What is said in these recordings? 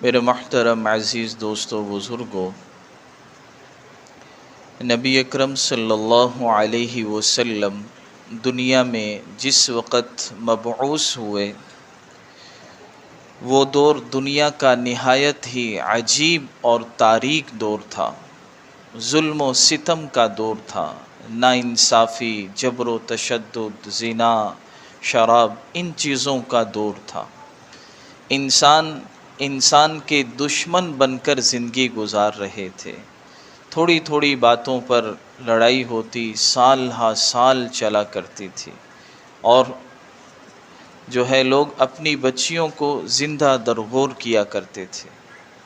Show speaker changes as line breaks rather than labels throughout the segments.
میرے محترم عزیز دوستو بزرگوں، نبی اکرم صلی اللہ علیہ وسلم دنیا میں جس وقت مبعوث ہوئے، وہ دور دنیا کا نہایت ہی عجیب اور تاریک دور تھا، ظلم و ستم کا دور تھا، ناانصافی، جبر و تشدد، زنا، شراب، ان چیزوں کا دور تھا۔ انسان کے دشمن بن کر زندگی گزار رہے تھے، تھوڑی تھوڑی باتوں پر لڑائی ہوتی، سال ہا سال چلا کرتی تھی، اور لوگ اپنی بچیوں کو زندہ درگور کیا کرتے تھے۔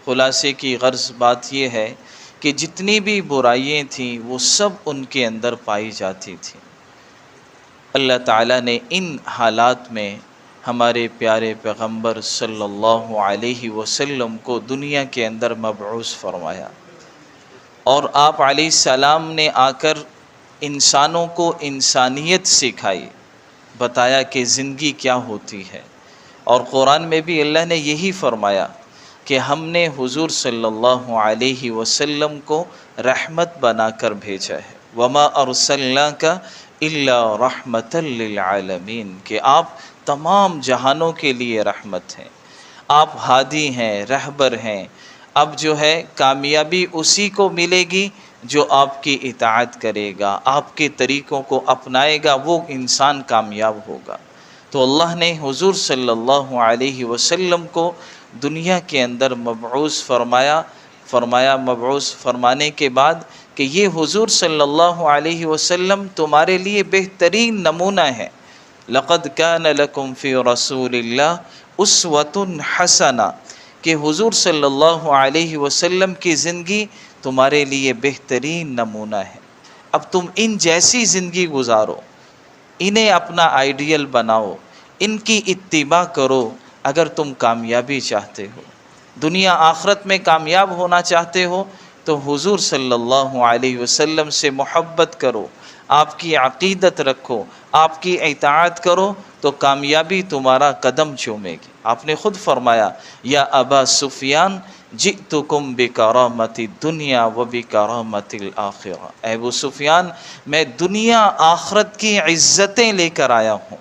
خلاصے کی غرض بات یہ ہے کہ جتنی بھی برائیاں تھیں وہ سب ان کے اندر پائی جاتی تھیں۔ اللہ تعالیٰ نے ان حالات میں ہمارے پیارے پیغمبر صلی اللہ علیہ وسلم کو دنیا کے اندر مبعوث فرمایا، اور آپ علیہ السلام نے آ کر انسانوں کو انسانیت سکھائی، بتایا کہ زندگی کیا ہوتی ہے۔ اور قرآن میں بھی اللہ نے یہی فرمایا کہ ہم نے حضور صلی اللہ علیہ وسلم کو رحمت بنا کر بھیجا ہے، وما ارسلناک الا رحمتا للعالمین، کہ آپ تمام جہانوں کے لیے رحمت ہیں، آپ ہادی ہیں، رہبر ہیں۔ اب کامیابی اسی کو ملے گی جو آپ کی اطاعت کرے گا، آپ کے طریقوں کو اپنائے گا، وہ انسان کامیاب ہوگا۔ تو اللہ نے حضور صلی اللہ علیہ وسلم کو دنیا کے اندر مبعوث فرمایا مبعوث فرمانے کے بعد کہ یہ حضور صلی اللہ علیہ وسلم تمہارے لیے بہترین نمونہ ہے۔ لقد کان لکم فی رسول اللہ اسوۃ حسنہ، کہ حضور صلی اللہ علیہ وسلم کی زندگی تمہارے لیے بہترین نمونہ ہے۔ اب تم ان جیسی زندگی گزارو، انہیں اپنا آئیڈیل بناؤ، ان کی اتباع کرو اگر تم کامیابی چاہتے ہو، دنیا آخرت میں کامیاب ہونا چاہتے ہو تو حضور صلی اللہ علیہ وسلم سے محبت کرو، آپ کی عقیدت رکھو، آپ کی اطاعت کرو تو کامیابی تمہارا قدم چومے گی۔ آپ نے خود فرمایا، یا ابا سفیان جئتکم بکرامت الدنیا و بکرامت الآخرہ، اے ابو سفیان میں دنیا آخرت کی عزتیں لے کر آیا ہوں۔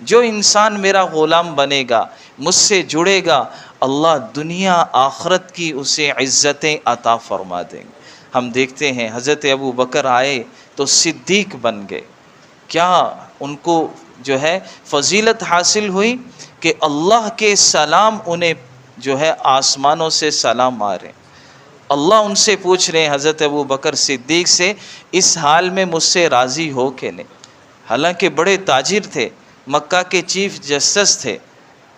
جو انسان میرا غلام بنے گا، مجھ سے جڑے گا، اللہ دنیا آخرت کی اسے عزتیں عطا فرما دیں گے۔ ہم دیکھتے ہیں حضرت ابو بکر آئے تو صدیق بن گئے، کیا ان کو فضیلت حاصل ہوئی کہ اللہ کے سلام انہیں آسمانوں سے سلام آ رہے ہیں۔ اللہ ان سے پوچھ رہے ہیں حضرت ابو بکر صدیق سے، اس حال میں مجھ سے راضی ہو کہ نہیں؟ حالانکہ بڑے تاجر تھے، مکہ کے چیف جسٹس تھے،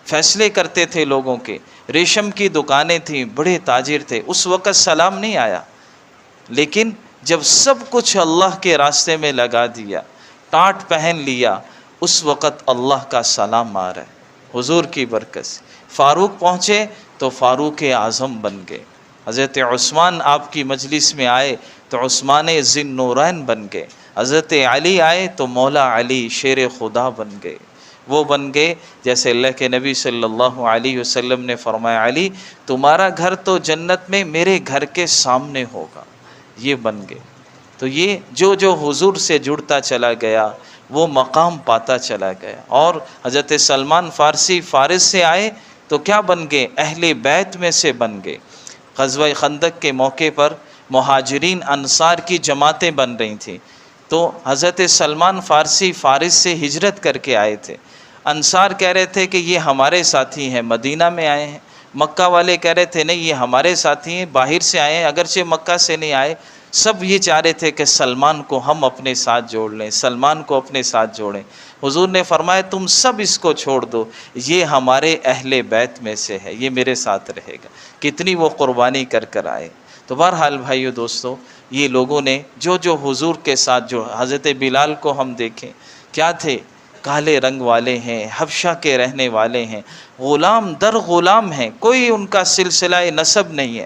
فیصلے کرتے تھے لوگوں کے، ریشم کی دکانیں تھیں، بڑے تاجر تھے، اس وقت سلام نہیں آیا۔ لیکن جب سب کچھ اللہ کے راستے میں لگا دیا، ٹاٹ پہن لیا، اس وقت اللہ کا سلام آ رہا ہے حضور کی برکت سے۔ فاروق پہنچے تو فاروق اعظم بن گئے، حضرت عثمان آپ کی مجلس میں آئے تو عثمان ذی النورین بن گئے، حضرت علی آئے تو مولا علی شیر خدا بن گئے۔ وہ بن گئے جیسے اللہ کے نبی صلی اللہ علیہ وسلم نے فرمایا، علی تمہارا گھر تو جنت میں میرے گھر کے سامنے ہوگا، یہ بن گئے۔ تو یہ جو حضور سے جڑتا چلا گیا وہ مقام پاتا چلا گیا۔ اور حضرت سلمان فارسی فارس سے آئے تو کیا بن گئے؟ اہل بیت میں سے بن گئے۔ غزوہ خندق کے موقع پر مہاجرین انصار کی جماعتیں بن رہی تھیں، تو حضرت سلمان فارسی فارس سے ہجرت کر کے آئے تھے۔ انصار کہہ رہے تھے کہ یہ ہمارے ساتھی ہیں، مدینہ میں آئے ہیں۔ مکہ والے کہہ رہے تھے نہیں، یہ ہمارے ساتھی ہیں، باہر سے آئے ہیں، اگرچہ مکہ سے نہیں آئے۔ سب یہ چاہ رہے تھے کہ سلمان کو ہم اپنے ساتھ جوڑ لیں، سلمان کو اپنے ساتھ جوڑیں۔ حضور نے فرمایا تم سب اس کو چھوڑ دو، یہ ہمارے اہل بیت میں سے ہے، یہ میرے ساتھ رہے گا۔ کتنی وہ قربانی کر آئے۔ تو بہرحال بھائیو دوستو، یہ لوگوں نے جو حضور کے ساتھ جو حضرت بلال کو ہم دیکھیں، کیا تھے؟ کالے رنگ والے ہیں، حبشہ کے رہنے والے ہیں، غلام در غلام ہیں، کوئی ان کا سلسلہ نسب نہیں ہے،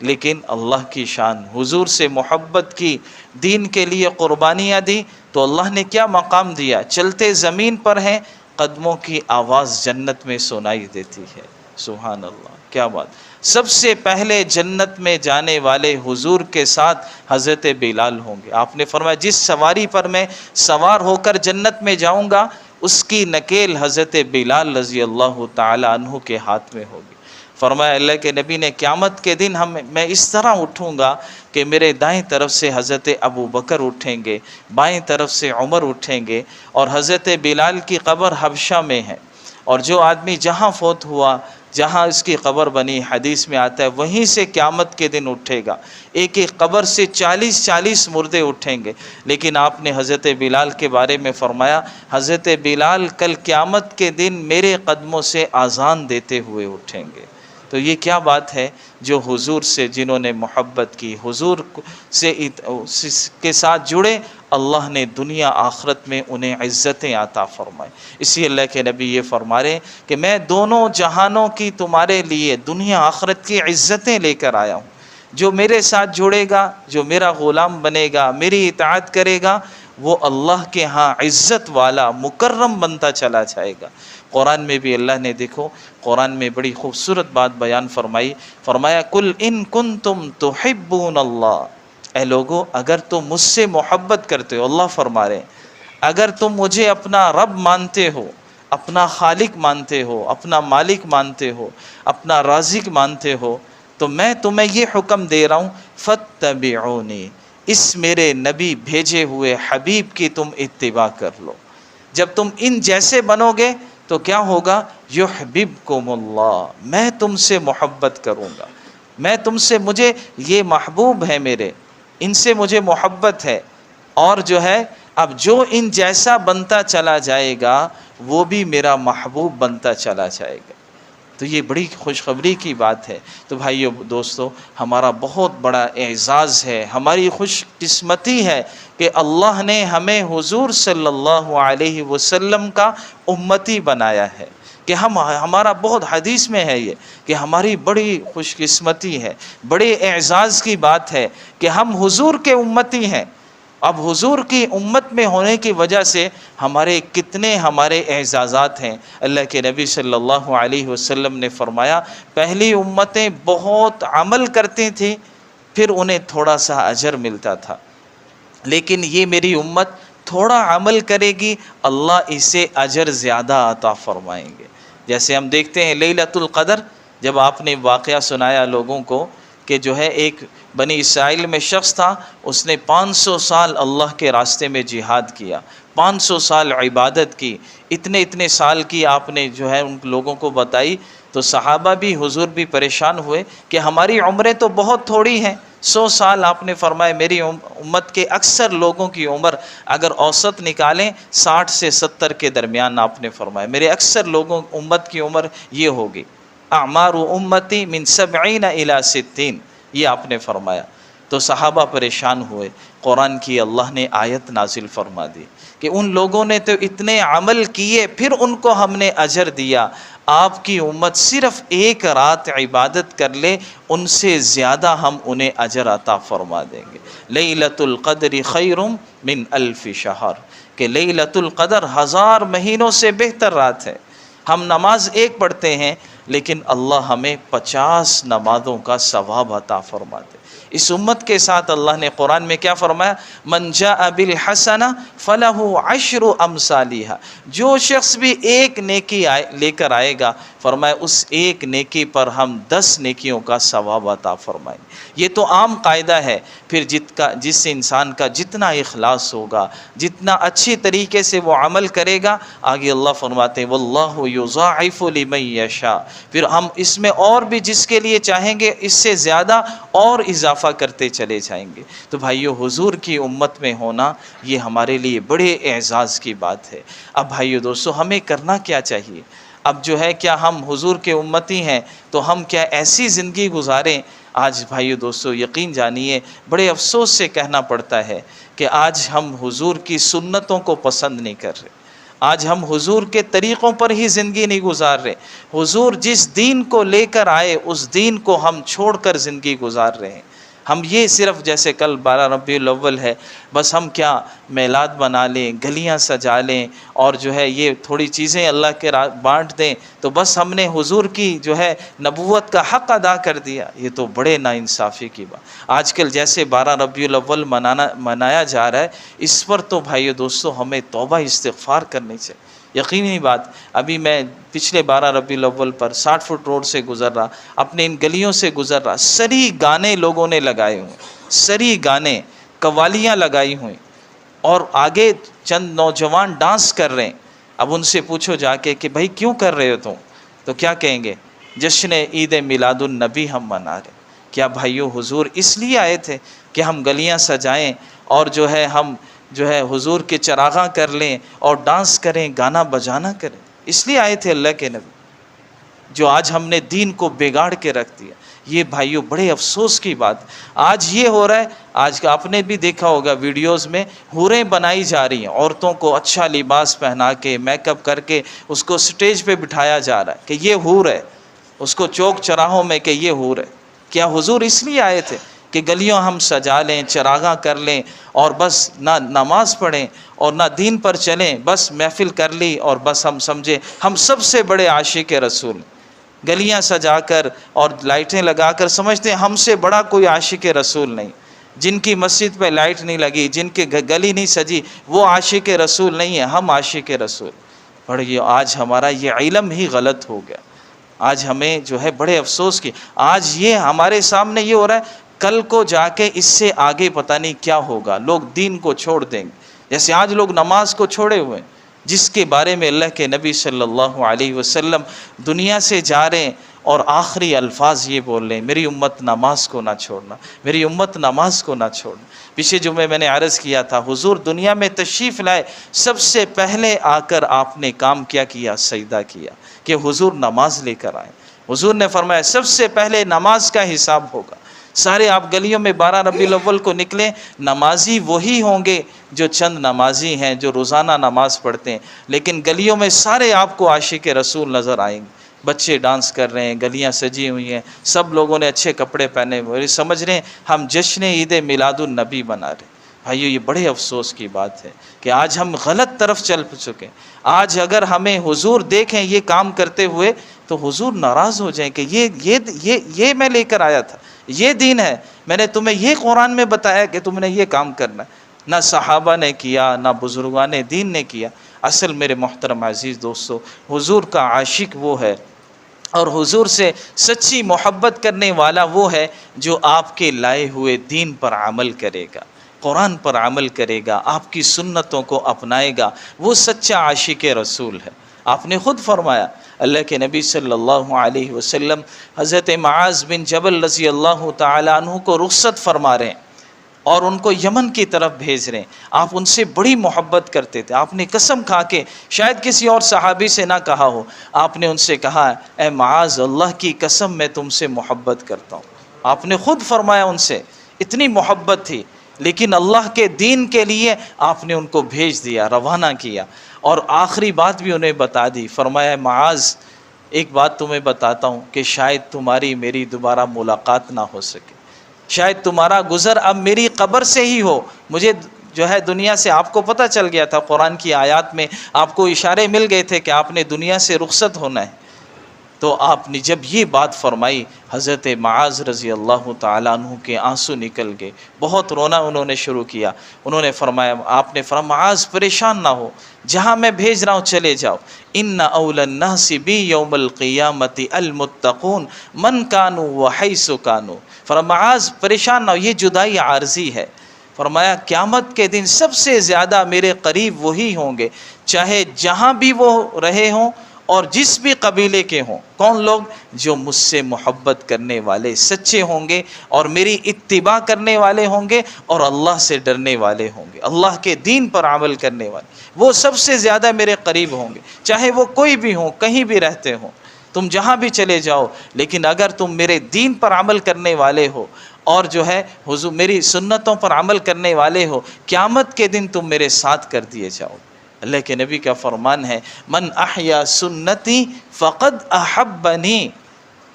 لیکن اللہ کی شان، حضور سے محبت کی، دین کے لیے قربانیاں دی، تو اللہ نے کیا مقام دیا؟ چلتے زمین پر ہیں، قدموں کی آواز جنت میں سنائی دیتی ہے۔ سبحان اللہ، کیا بات! سب سے پہلے جنت میں جانے والے حضور کے ساتھ حضرت بلال ہوں گے۔ آپ نے فرمایا جس سواری پر میں سوار ہو کر جنت میں جاؤں گا اس کی نکیل حضرت بلال رضی اللہ تعالی عنہ کے ہاتھ میں ہوگی۔ فرمایا اللہ کے نبی نے قیامت کے دن میں اس طرح اٹھوں گا کہ میرے دائیں طرف سے حضرت ابو بکر اٹھیں گے، بائیں طرف سے عمر اٹھیں گے، اور حضرت بلال کی قبر حبشہ میں ہے، اور جو آدمی جہاں فوت ہوا، جہاں اس کی قبر بنی، حدیث میں آتا ہے وہیں سے قیامت کے دن اٹھے گا، ایک ایک قبر سے 40 مردے اٹھیں گے۔ لیکن آپ نے حضرت بلال کے بارے میں فرمایا حضرت بلال کل قیامت کے دن میرے قدموں سے اذان دیتے ہوئے اٹھیں گے۔ تو یہ کیا بات ہے، جو حضور سے جنہوں نے محبت کی، حضور سے کے ساتھ جڑے، اللہ نے دنیا آخرت میں انہیں عزتیں عطا فرمائیں۔ اسی اللہ کے نبی یہ فرما رہے کہ میں دونوں جہانوں کی تمہارے لیے دنیا آخرت کی عزتیں لے کر آیا ہوں۔ جو میرے ساتھ جڑے گا، جو میرا غلام بنے گا، میری اطاعت کرے گا، وہ اللہ کے ہاں عزت والا مکرم بنتا چلا جائے گا۔ قرآن میں بھی اللہ نے دیکھو، قرآن میں بڑی خوبصورت بات بیان فرمائی، فرمایا کل ان کنتم تحبون اللہ، اے لوگو اگر تم مجھ سے محبت کرتے ہو، اللہ فرما رہے ہیں اگر تم مجھے اپنا رب مانتے ہو، اپنا خالق مانتے ہو، اپنا مالک مانتے ہو، اپنا رازق مانتے ہو، تو میں تمہیں یہ حکم دے رہا ہوں فاتبعونی، اس میرے نبی بھیجے ہوئے حبیب کی تم اتباع کر لو۔ جب تم ان جیسے بنو گے تو کیا ہوگا، یحببکم اللہ، میں تم سے محبت کروں گا، میں تم سے، مجھے یہ محبوب ہے میرے، ان سے مجھے محبت ہے، اور جو ہے اب جو ان جیسا بنتا چلا جائے گا وہ بھی میرا محبوب بنتا چلا جائے گا۔ تو یہ بڑی خوشخبری کی بات ہے۔ تو بھائیو دوستو، ہمارا بہت بڑا اعزاز ہے، ہماری خوش قسمتی ہے کہ اللہ نے ہمیں حضور صلی اللہ علیہ وسلم کا امتی بنایا ہے، کہ ہمارا بہت حدیث میں ہے یہ کہ ہماری بڑی خوش قسمتی ہے، بڑے اعزاز کی بات ہے کہ ہم حضور کے امتی ہیں۔ اب حضور کی امت میں ہونے کی وجہ سے ہمارے کتنے اعزازات ہیں۔ اللہ کے نبی صلی اللہ علیہ وسلم نے فرمایا پہلی امتیں بہت عمل کرتی تھیں، پھر انہیں تھوڑا سا اجر ملتا تھا، لیکن یہ میری امت تھوڑا عمل کرے گی، اللہ اسے اجر زیادہ عطا فرمائیں گے۔ جیسے ہم دیکھتے ہیں لیلۃ القدر، جب آپ نے واقعہ سنایا لوگوں کو کہ جو ہے ایک بنی اسرائیل میں شخص تھا، اس نے 500 سال اللہ کے راستے میں جہاد کیا، 500 سال عبادت کی، اتنے سال کی آپ نے جو ہے ان لوگوں کو بتائی، تو صحابہ بھی حضور بھی پریشان ہوئے کہ ہماری عمریں تو بہت تھوڑی ہیں، 100 سال آپ نے فرمایا، میری امت کے اکثر لوگوں کی عمر اگر اوسط نکالیں 60 سے 70 کے درمیان، آپ نے فرمایا میرے اکثر لوگوں امت کی عمر یہ ہوگی، اعمار امتی من 70 الی 60، یہ آپ نے فرمایا۔ تو صحابہ پریشان ہوئے، قرآن کی اللہ نے آیت نازل فرما دی کہ ان لوگوں نے تو اتنے عمل کیے پھر ان کو ہم نے اجر دیا، آپ کی امت صرف ایک رات عبادت کر لے ان سے زیادہ ہم انہیں اجر عطا فرما دیں گے۔ لیلۃ القدر خیر من 1000 شہر، کہ لیلۃ القدر 1000 مہینوں سے بہتر رات ہے۔ ہم نماز ایک پڑھتے ہیں لیکن اللہ ہمیں 50 نمازوں کا ثواب عطا فرماتے۔ اس امت کے ساتھ اللہ نے قرآن میں کیا فرمایا، من جاء بالحسنہ فلہ 10 امثالھا، جو شخص بھی ایک نیکی لے کر آئے گا، فرمایا اس ایک نیکی پر ہم 10 نیکیوں کا ثواب عطا فرمائیں۔ یہ تو عام قاعدہ ہے، پھر جس انسان کا جتنا اخلاص ہوگا، جتنا اچھی طریقے سے وہ عمل کرے گا، آگے اللہ فرماتے ہیں واللہ یضاعف لمن یشاء، پھر ہم اس میں اور بھی جس کے لیے چاہیں گے اس سے زیادہ اور اضافہ کرتے چلے جائیں گے۔ تو بھائیو، حضور کی امت میں ہونا یہ ہمارے لیے بڑے اعزاز کی بات ہے۔ اب بھائیو دوستو، ہمیں کرنا کیا چاہیے؟ اب جو ہے کیا ہم حضور کے امتی ہیں تو ہم کیا ایسی زندگی گزاریں؟ آج بھائیو دوستو یقین جانیے، بڑے افسوس سے کہنا پڑتا ہے کہ آج ہم حضور کی سنتوں کو پسند نہیں کر رہے، آج ہم حضور کے طریقوں پر ہی زندگی نہیں گزار رہے، حضور جس دین کو لے کر آئے اس دین کو ہم چھوڑ کر زندگی گزار رہے ہیں۔ ہم یہ صرف جیسے کل 12 ربیع الاول ہے، بس ہم کیا میلاد بنا لیں، گلیاں سجا لیں اور جو ہے یہ تھوڑی چیزیں اللہ کے بانٹ دیں تو بس ہم نے حضور کی جو ہے نبوت کا حق ادا کر دیا. یہ تو بڑے ناانصافی کی بات. آج کل جیسے 12 ربیع الاول منایا جا رہا ہے، اس پر تو بھائیو دوستو ہمیں توبہ استغفار کرنی چاہیے. یقینی بات، ابھی میں پچھلے 12 ربیع الاول پر 60 فٹ روڈ سے گزر رہا، اپنے ان گلیوں سے گزر رہا، سری گانے لوگوں نے لگائے ہوئے، سری گانے، قوالیاں لگائی ہوئی، اور آگے چند نوجوان ڈانس کر رہے ہیں. اب ان سے پوچھو جا کے کہ بھائی کیوں کر رہے ہو تم، تو کیا کہیں گے؟ جشن عید میلاد النبی ہم منا رہے. کیا بھائیو حضور اس لیے آئے تھے کہ ہم گلیاں سجائیں اور جو ہے ہم جو ہے حضور کے چراغاں کر لیں اور ڈانس کریں، گانا بجانا کریں؟ اس لیے آئے تھے اللہ کے نبی؟ جو آج ہم نے دین کو بگاڑ کے رکھ دیا. یہ بھائیو بڑے افسوس کی بات. آج یہ ہو رہا ہے، آج کا آپ نے بھی دیکھا ہوگا ویڈیوز میں، حوریں بنائی جا رہی ہیں، عورتوں کو اچھا لباس پہنا کے میک اپ کر کے اس کو سٹیج پہ بٹھایا جا رہا ہے کہ یہ حور ہے، اس کو چوک چراہوں میں کہ یہ حور ہے. کیا حضور اس لیے آئے تھے کہ گلیوں ہم سجا لیں، چراغاں کر لیں اور بس نہ نماز پڑھیں اور نہ دین پر چلیں، بس محفل کر لی اور بس ہم سمجھے ہم سب سے بڑے عاشق رسول؟ گلیاں سجا کر اور لائٹیں لگا کر سمجھتے ہیں ہم سے بڑا کوئی عاشق رسول نہیں. جن کی مسجد پہ لائٹ نہیں لگی، جن کی گلی نہیں سجی، وہ عاشق رسول نہیں ہے، ہم عاشق رسول. اور یہ آج ہمارا یہ علم ہی غلط ہو گیا. آج ہمیں جو ہے بڑے افسوس کی، آج یہ ہمارے سامنے یہ ہو رہا ہے، کل کو جا کے اس سے آگے پتہ نہیں کیا ہوگا. لوگ دین کو چھوڑ دیں گے، جیسے آج لوگ نماز کو چھوڑے ہوئے ہیں، جس کے بارے میں اللہ کے نبی صلی اللہ علیہ وسلم دنیا سے جا رہے ہیں اور آخری الفاظ یہ بول رہے ہیں، میری امت نماز کو نہ چھوڑنا، میری امت نماز کو نہ چھوڑنا. پچھلے جمعے میں نے عرض کیا تھا، حضور دنیا میں تشریف لائے، سب سے پہلے آ کر آپ نے کام کیا سجدہ کیا کہ حضور نماز لے کر آئے. حضور نے فرمایا سب سے پہلے نماز کا حساب ہوگا. سارے آپ گلیوں میں 12 ربیع الاول کو نکلیں، نمازی وہی ہوں گے جو چند نمازی ہیں، جو روزانہ نماز پڑھتے ہیں، لیکن گلیوں میں سارے آپ کو عاشق رسول نظر آئیں گے. بچے ڈانس کر رہے ہیں، گلیاں سجی ہوئی ہیں، سب لوگوں نے اچھے کپڑے پہنے ہوئے، سمجھ رہے ہیں ہم جشن عید میلاد النبی بنا رہے ہیں. بھائیو یہ بڑے افسوس کی بات ہے کہ آج ہم غلط طرف چل چکے. آج اگر ہمیں حضور دیکھیں یہ کام کرتے ہوئے تو حضور ناراض ہو جائیں کہ یہ میں لے کر آیا تھا، یہ دین ہے، میں نے تمہیں یہ قرآن میں بتایا کہ تم نے یہ کام کرنا ہے. نہ صحابہ نے کیا، نہ بزرگان دین نے کیا. اصل میرے محترم عزیز دوستو، حضور کا عاشق وہ ہے اور حضور سے سچی محبت کرنے والا وہ ہے جو آپ کے لائے ہوئے دین پر عمل کرے گا، قرآن پر عمل کرے گا، آپ کی سنتوں کو اپنائے گا. وہ سچا عاشق رسول ہے. آپ نے خود فرمایا، اللہ کے نبی صلی اللہ علیہ وسلم حضرت معاذ بن جبل رضی اللہ تعالیٰ عنہ کو رخصت فرما رہے ہیں اور ان کو یمن کی طرف بھیج رہے ہیں. آپ ان سے بڑی محبت کرتے تھے. آپ نے قسم کھا کے، شاید کسی اور صحابی سے نہ کہا ہو، آپ نے ان سے کہا، اے معاذ اللہ کی قسم میں تم سے محبت کرتا ہوں. آپ نے خود فرمایا ان سے اتنی محبت تھی، لیکن اللہ کے دین کے لیے آپ نے ان کو بھیج دیا، روانہ کیا، اور آخری بات بھی انہیں بتا دی. فرمایا معاذ ایک بات تمہیں بتاتا ہوں کہ شاید تمہاری میری دوبارہ ملاقات نہ ہو سکے، شاید تمہارا گزر اب میری قبر سے ہی ہو. مجھے جو ہے دنیا سے، آپ کو پتہ چل گیا تھا، قرآن کی آیات میں آپ کو اشارے مل گئے تھے کہ آپ نے دنیا سے رخصت ہونا ہے. تو آپ نے جب یہ بات فرمائی، حضرت معاذ رضی اللہ تعالیٰ عنہ کے آنسو نکل گئے، بہت رونا انہوں نے شروع کیا. انہوں نے فرمایا، آپ نے فرمایا معاذ پریشان نہ ہو، جہاں میں بھیج رہا ہوں چلے جاؤ. ان اول الناس بی یوم القیامت المتقون من کانوا وحیث کانوا. فرمایا معاذ پریشان نہ ہو، یہ جدائی عارضی ہے. فرمایا قیامت کے دن سب سے زیادہ میرے قریب وہی ہوں گے، چاہے جہاں بھی وہ رہے ہوں اور جس بھی قبیلے کے ہوں. کون لوگ؟ جو مجھ سے محبت کرنے والے سچے ہوں گے اور میری اتباع کرنے والے ہوں گے اور اللہ سے ڈرنے والے ہوں گے، اللہ کے دین پر عمل کرنے والے، وہ سب سے زیادہ میرے قریب ہوں گے. چاہے وہ کوئی بھی ہوں، کہیں بھی رہتے ہوں، تم جہاں بھی چلے جاؤ، لیکن اگر تم میرے دین پر عمل کرنے والے ہو اور جو ہے حضور میری سنتوں پر عمل کرنے والے ہو، قیامت کے دن تم میرے ساتھ کر دیے جاؤ. اللہ کے نبی کا فرمان ہے، من احیا سنتی فقد احبنی.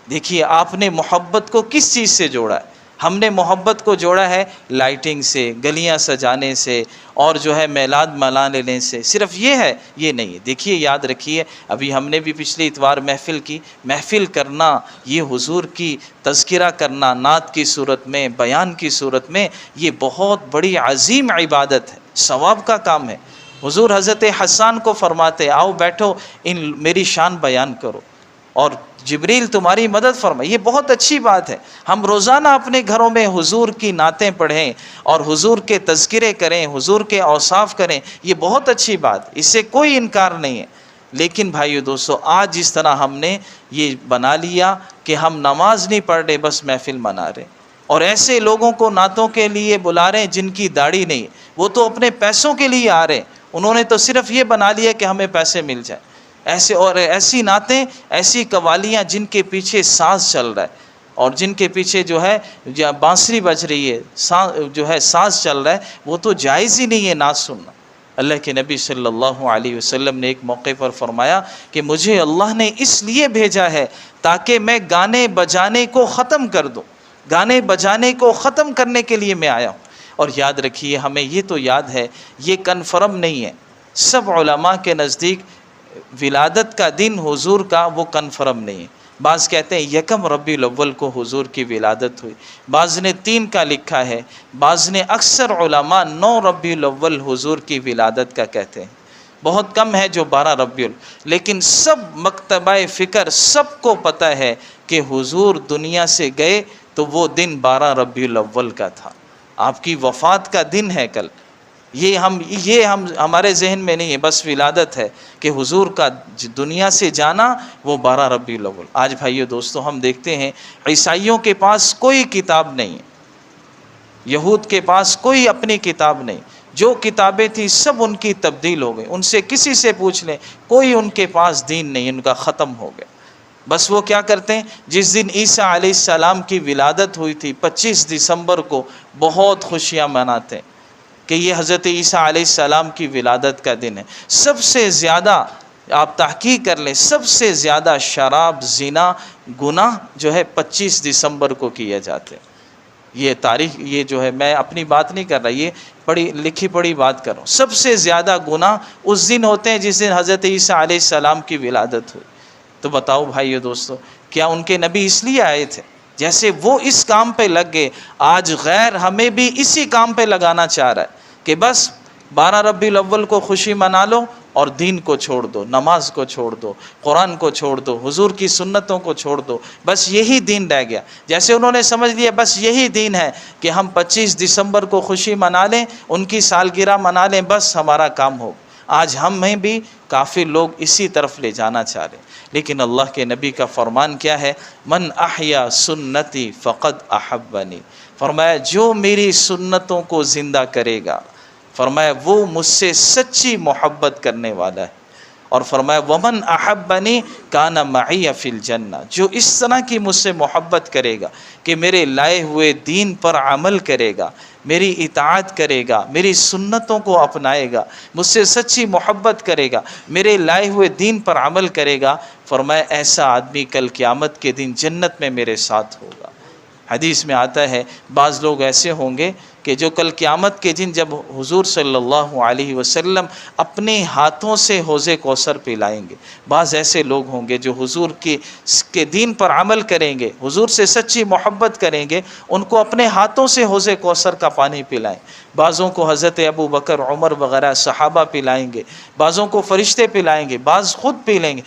دیکھیے آپ نے محبت کو کس چیز سے جوڑا ہے؟ ہم نے محبت کو جوڑا ہے لائٹنگ سے، گلیاں سجانے سے، اور جو ہے میلاد منا لینے سے، صرف یہ ہے، یہ نہیں ہے۔ دیکھیے، یاد رکھیے، ابھی ہم نے بھی پچھلی اتوار محفل کی، محفل کرنا، یہ حضور کی تذکرہ کرنا نعت کی صورت میں، بیان کی صورت میں، یہ بہت بڑی عظیم عبادت ہے، ثواب کا کام ہے۔ حضور حضرت حسان کو فرماتے، آؤ بیٹھو، میری شان بیان کرو، اور جبریل تمہاری مدد فرمائے۔ یہ بہت اچھی بات ہے، ہم روزانہ اپنے گھروں میں حضور کی نعتیں پڑھیں اور حضور کے تذکرے کریں، حضور کے اوصاف کریں، یہ بہت اچھی بات، اس سے کوئی انکار نہیں ہے۔ لیکن بھائیو دوستو، آج جس طرح ہم نے یہ بنا لیا کہ ہم نماز نہیں پڑھ رہے، بس محفل منا رہے، اور ایسے لوگوں کو نعتوں کے لیے بلا رہے ہیں جن کی داڑھی نہیں، وہ تو اپنے پیسوں کے لیے آ رہے ہیں، انہوں نے تو صرف یہ بنا لیا کہ ہمیں پیسے مل جائیں، ایسے اور ایسی نعتیں، ایسی قوالیاں جن کے پیچھے ساز چل رہا ہے، اور جن کے پیچھے جو ہے بانسری بج رہی ہے، جو ہے ساز چل رہا ہے، وہ تو جائز ہی نہیں ہے نعت سننا۔ اللہ کے نبی صلی اللہ علیہ وسلم نے ایک موقع پر فرمایا کہ مجھے اللہ نے اس لیے بھیجا ہے تاکہ میں گانے بجانے کو ختم کر دوں، گانے بجانے کو ختم کرنے کے لیے میں آیا ہوں۔ اور یاد رکھیے، ہمیں یہ تو یاد ہے، یہ کنفرم نہیں ہے، سب علماء کے نزدیک ولادت کا دن حضور کا وہ کنفرم نہیں ہے۔ بعض کہتے ہیں یکم ربیع الاول کو حضور کی ولادت ہوئی، بعض نے 3 کا لکھا ہے، بعض نے، اکثر علماء 9 ربیع الاول حضور کی ولادت کا کہتے ہیں، بہت کم ہے جو 12 ربیع الاول، لیکن سب مکتبہ فکر سب کو پتہ ہے کہ حضور دنیا سے گئے تو وہ دن 12 ربیع الاول کا تھا، آپ کی وفات کا دن ہے کل۔ یہ ہمارے ذہن میں نہیں ہے، بس ولادت ہے کہ حضور کا دنیا سے جانا وہ 12 ربیع الاول۔ آج بھائیو دوستو، ہم دیکھتے ہیں عیسائیوں کے پاس کوئی کتاب نہیں ہے، یہود کے پاس کوئی اپنی کتاب نہیں، جو کتابیں تھیں سب ان کی تبدیل ہو گئی، ان سے کسی سے پوچھ لیں، کوئی ان کے پاس دین نہیں، ان کا ختم ہو گیا۔ بس وہ کیا کرتے ہیں، جس دن عیسیٰ علیہ السلام کی ولادت ہوئی تھی 25 دسمبر کو، بہت خوشیاں مناتے ہیں کہ یہ حضرت عیسیٰ علیہ السلام کی ولادت کا دن ہے۔ سب سے زیادہ آپ تحقیق کر لیں، سب سے زیادہ شراب، زنا، گناہ جو ہے 25 دسمبر کو کیے جاتے ہیں۔ یہ تاریخ، یہ جو ہے، میں اپنی بات نہیں کر رہا، یہ لکھی پڑھی بات کر رہا ہوں، سب سے زیادہ گناہ اس دن ہوتے ہیں جس دن حضرت عیسیٰ علیہ السلام کی ولادت ہوئی۔ تو بتاؤ بھائیو دوستو، کیا ان کے نبی اس لیے آئے تھے؟ جیسے وہ اس کام پہ لگ گئے، آج غیر ہمیں بھی اسی کام پہ لگانا چاہ رہا ہے کہ بس 12 ربیع الاول کو خوشی منا لو اور دین کو چھوڑ دو، نماز کو چھوڑ دو، قرآن کو چھوڑ دو، حضور کی سنتوں کو چھوڑ دو، بس یہی دین رہ گیا۔ جیسے انہوں نے سمجھ لیا بس یہی دین ہے کہ ہم 25 دسمبر کو خوشی منا لیں، ان کی سالگرہ منا لیں، بس ہمارا کام ہو۔ آج ہمیں بھی کافی لوگ اسی طرف لے جانا چاہ رہے ہیں، لیکن اللہ کے نبی کا فرمان کیا ہے؟ من احیا سنتی فقد احبنی، فرمایا جو میری سنتوں کو زندہ کرے گا، فرمایا وہ مجھ سے سچی محبت کرنے والا ہے، اور فرمایا ومن احبنی کان معی فی الجنہ، جو اس طرح کی مجھ سے محبت کرے گا کہ میرے لائے ہوئے دین پر عمل کرے گا، میری اطاعت کرے گا، میری سنتوں کو اپنائے گا، مجھ سے سچی محبت کرے گا، میرے لائے ہوئے دین پر عمل کرے گا، فرمایا ایسا آدمی کل قیامت کے دن جنت میں میرے ساتھ ہوگا۔ حدیث میں آتا ہے بعض لوگ ایسے ہوں گے کہ جو کل قیامت کے دن جب حضور صلی اللہ علیہ وسلم اپنے ہاتھوں سے حوض کوثر پلائیں گے، بعض ایسے لوگ ہوں گے جو حضور کے دین پر عمل کریں گے، حضور سے سچی محبت کریں گے، ان کو اپنے ہاتھوں سے حوض کوثر کا پانی پلائیں، بعضوں کو حضرت ابو بکر، عمر وغیرہ صحابہ پلائیں گے، بعضوں کو فرشتے پلائیں گے، بعض خود پی لیں گے،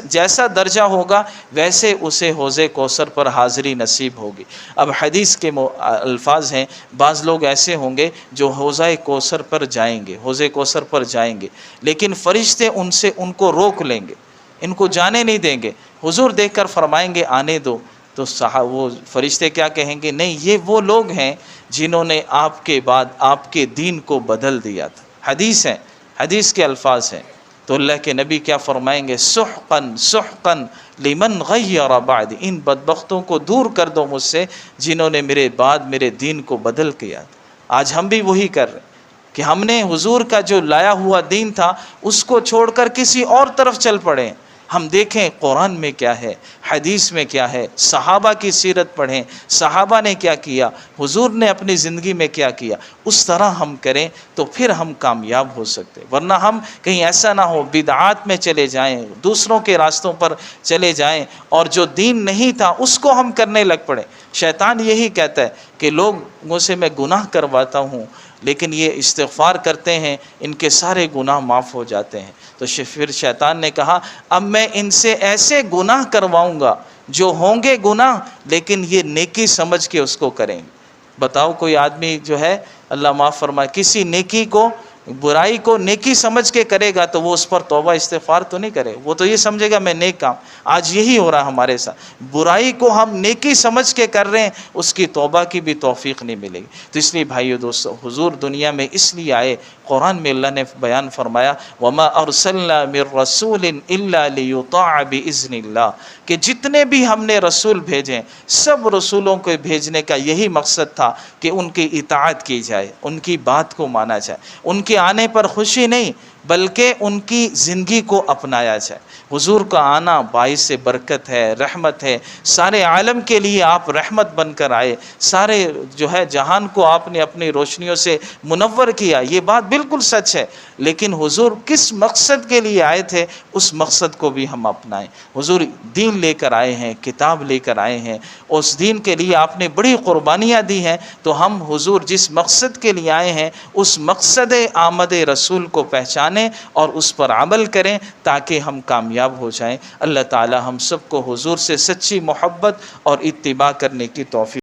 جیسا درجہ ہوگا ویسے اسے حوض کوثر پر حاضری نصیب ہوگی۔ اب حدیث کے الفاظ ہیں، بعض لوگ ایسے ہوں گے جو حوض کوثر پر جائیں گے، حوض کوثر پر جائیں گے، لیکن فرشتے ان کو روک لیں گے، ان کو جانے نہیں دیں گے، حضور دیکھ کر فرمائیں گے آنے دو، تو وہ فرشتے کیا کہیں گے؟ نہیں، یہ وہ لوگ ہیں جنہوں نے آپ کے بعد آپ کے دین کو بدل دیا تھا۔ حدیث ہے، حدیث کے الفاظ ہیں، تو اللہ کے نبی کیا فرمائیں گے؟ سحقن سحقن لمن غیر بعد، ان بدبختوں کو دور کر دو مجھ سے جنہوں نے میرے بعد میرے دین کو بدل کیا تھا۔ آج ہم بھی وہی کر رہے ہیں کہ ہم نے حضور کا جو لایا ہوا دین تھا اس کو چھوڑ کر کسی اور طرف چل پڑے ہیں، ہم دیکھیں قرآن میں کیا ہے، حدیث میں کیا ہے، صحابہ کی سیرت پڑھیں، صحابہ نے کیا کیا، حضور نے اپنی زندگی میں کیا کیا، اس طرح ہم کریں تو پھر ہم کامیاب ہو سکتے، ورنہ ہم کہیں ایسا نہ ہو بدعات میں چلے جائیں، دوسروں کے راستوں پر چلے جائیں اور جو دین نہیں تھا اس کو ہم کرنے لگ پڑیں۔ شیطان یہی کہتا ہے کہ لوگوں سے میں گناہ کرواتا ہوں لیکن یہ استغفار کرتے ہیں، ان کے سارے گناہ معاف ہو جاتے ہیں۔ تو پھر شیطان نے کہا اب میں ان سے ایسے گناہ کرواؤں گا جو ہوں گے گناہ لیکن یہ نیکی سمجھ کے اس کو کریں گے۔ بتاؤ کوئی آدمی جو ہے اللہ معاف فرمائے کسی نیکی کو، برائی کو نیکی سمجھ کے کرے گا تو وہ اس پر توبہ استغفار تو نہیں کرے، وہ تو یہ سمجھے گا میں نیک کام۔ آج یہی ہو رہا ہمارے ساتھ، برائی کو ہم نیکی سمجھ کے کر رہے ہیں، اس کی توبہ کی بھی توفیق نہیں ملے گی۔ تو اس لیے بھائیو دوستو، حضور دنیا میں اس لیے آئے، قرآن میں اللہ نے بیان فرمایا وَمَا أَرْسَلْنَا مِن رَّسُولٍ إِلَّا لِيُطَاعَ بِإِذْنِ اللَّهِ، کہ جتنے بھی ہم نے رسول بھیجے سب رسولوں کو بھیجنے کا یہی مقصد تھا کہ ان کی اطاعت کی جائے، ان کی بات کو مانا جائے، ان کے آنے پر خوشی نہیں بلکہ ان کی زندگی کو اپنایا جائے۔ حضور کا آنا باعث برکت ہے، رحمت ہے، سارے عالم کے لیے آپ رحمت بن کر آئے، سارے جو ہے جہان کو آپ نے اپنی روشنیوں سے منور کیا، یہ بات بالکل سچ ہے۔ لیکن حضور کس مقصد کے لیے آئے تھے اس مقصد کو بھی ہم اپنائیں۔ حضور دین لے کر آئے ہیں، کتاب لے کر آئے ہیں، اس دین کے لیے آپ نے بڑی قربانیاں دی ہیں، تو ہم حضور جس مقصد کے لیے آئے ہیں اس مقصد آمد رسول کو پہچانیں اور اس پر عمل کریں تاکہ ہم کامیاب ہو جائیں۔ اللہ تعالی ہم سب کو حضور سے سچی محبت اور اتباع کرنے کی توفیق